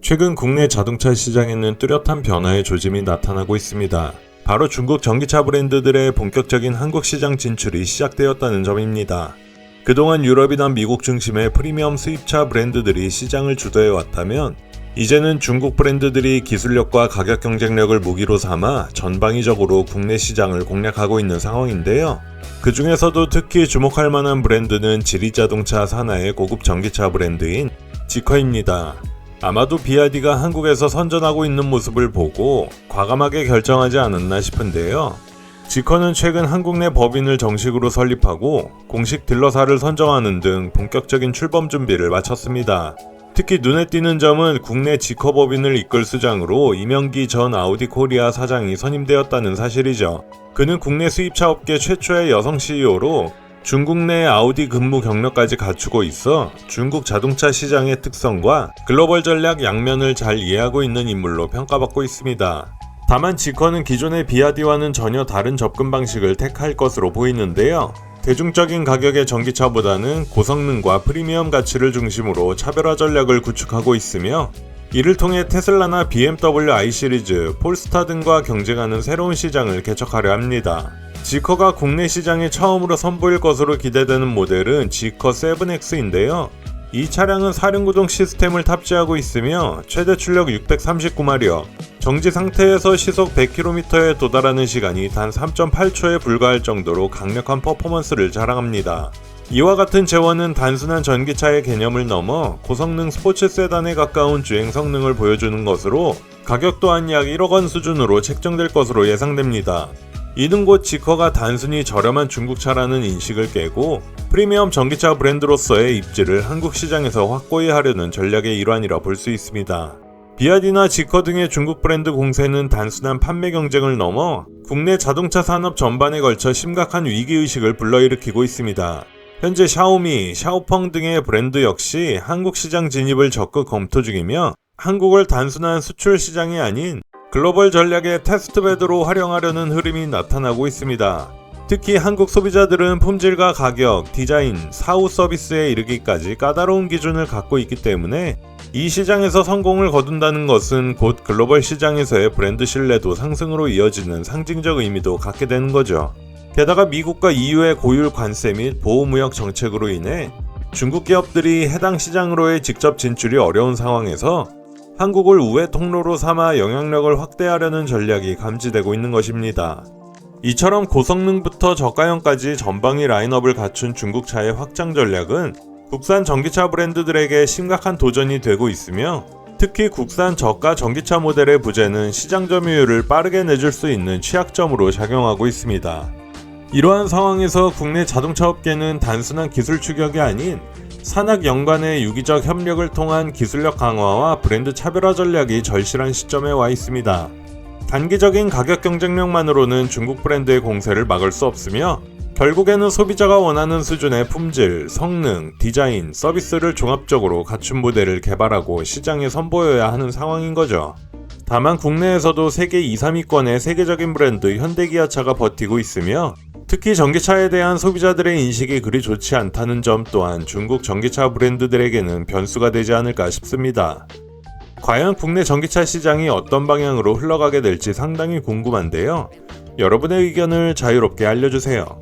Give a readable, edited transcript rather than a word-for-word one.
최근 국내 자동차 시장에는 뚜렷한 변화의 조짐이 나타나고 있습니다. 바로 중국 전기차 브랜드들의 본격적인 한국 시장 진출이 시작되었다는 점입니다. 그동안 유럽이나 미국 중심의 프리미엄 수입차 브랜드들이 시장을 주도해 왔다면 이제는 중국 브랜드들이 기술력과 가격 경쟁력을 무기로 삼아 전방위적으로 국내 시장을 공략하고 있는 상황인데요. 그 중에서도 특히 주목할 만한 브랜드는 지리자동차 산하의 고급 전기차 브랜드인 지커입니다. 아마도 비아디가 한국에서 선전하고 있는 모습을 보고 과감하게 결정하지 않았나 싶은데요. 지커는 최근 한국 내 법인을 정식으로 설립하고 공식 딜러사를 선정하는 등 본격적인 출범 준비를 마쳤습니다. 특히 눈에 띄는 점은 국내 지커 법인을 이끌 수장으로 이명기 전 아우디 코리아 사장이 선임되었다는 사실이죠. 그는 국내 수입차 업계 최초의 여성 CEO로 중국 내 아우디 근무 경력까지 갖추고 있어 중국 자동차 시장의 특성과 글로벌 전략 양면을 잘 이해하고 있는 인물로 평가받고 있습니다. 다만 지커는 기존의 비아디와는 전혀 다른 접근 방식을 택할 것으로 보이는데요. 대중적인 가격의 전기차보다는 고성능과 프리미엄 가치를 중심으로 차별화 전략을 구축하고 있으며 이를 통해 테슬라나 BMW i 시리즈, 폴스타 등과 경쟁하는 새로운 시장을 개척하려 합니다. 지커가 국내 시장에 처음으로 선보일 것으로 기대되는 모델은 지커 7X인데요. 이 차량은 4륜구동 시스템을 탑재하고 있으며 최대 출력 639마력, 정지 상태에서 시속 100km에 도달하는 시간이 단 3.8초에 불과할 정도로 강력한 퍼포먼스를 자랑합니다. 이와 같은 재원은 단순한 전기차의 개념을 넘어 고성능 스포츠 세단에 가까운 주행 성능을 보여주는 것으로 가격 또한 약 1억 원 수준으로 책정될 것으로 예상됩니다. 이는 곧 지커가 단순히 저렴한 중국차라는 인식을 깨고 프리미엄 전기차 브랜드로서의 입지를 한국 시장에서 확고히 하려는 전략의 일환이라 볼 수 있습니다. 비아디나 지커 등의 중국 브랜드 공세는 단순한 판매 경쟁을 넘어 국내 자동차 산업 전반에 걸쳐 심각한 위기의식을 불러일으키고 있습니다. 현재 샤오미, 샤오펑 등의 브랜드 역시 한국 시장 진입을 적극 검토 중이며 한국을 단순한 수출 시장이 아닌 글로벌 전략의 테스트베드로 활용하려는 흐름이 나타나고 있습니다. 특히 한국 소비자들은 품질과 가격, 디자인, 사후 서비스에 이르기까지 까다로운 기준을 갖고 있기 때문에 이 시장에서 성공을 거둔다는 것은 곧 글로벌 시장에서의 브랜드 신뢰도 상승으로 이어지는 상징적 의미도 갖게 되는 거죠. 게다가 미국과 EU의 고율 관세 및 보호무역 정책으로 인해 중국 기업들이 해당 시장으로의 직접 진출이 어려운 상황에서 한국을 우회 통로로 삼아 영향력을 확대하려는 전략이 감지되고 있는 것입니다. 이처럼 고성능부터 저가형까지 전방위 라인업을 갖춘 중국차의 확장 전략은 국산 전기차 브랜드들에게 심각한 도전이 되고 있으며 특히 국산 저가 전기차 모델의 부재는 시장 점유율을 빠르게 내줄 수 있는 취약점으로 작용하고 있습니다. 이러한 상황에서 국내 자동차 업계는 단순한 기술 추격이 아닌 산학 연관의 유기적 협력을 통한 기술력 강화와 브랜드 차별화 전략이 절실한 시점에 와 있습니다. 단기적인 가격 경쟁력만으로는 중국 브랜드의 공세를 막을 수 없으며 결국에는 소비자가 원하는 수준의 품질, 성능, 디자인, 서비스를 종합적으로 갖춘 모델을 개발하고 시장에 선보여야 하는 상황인 거죠. 다만 국내에서도 세계 2, 3위권의 세계적인 브랜드 현대기아차가 버티고 있으며 특히 전기차에 대한 소비자들의 인식이 그리 좋지 않다는 점 또한 중국 전기차 브랜드들에게는 변수가 되지 않을까 싶습니다. 과연 국내 전기차 시장이 어떤 방향으로 흘러가게 될지 상당히 궁금한데요. 여러분의 의견을 자유롭게 알려주세요.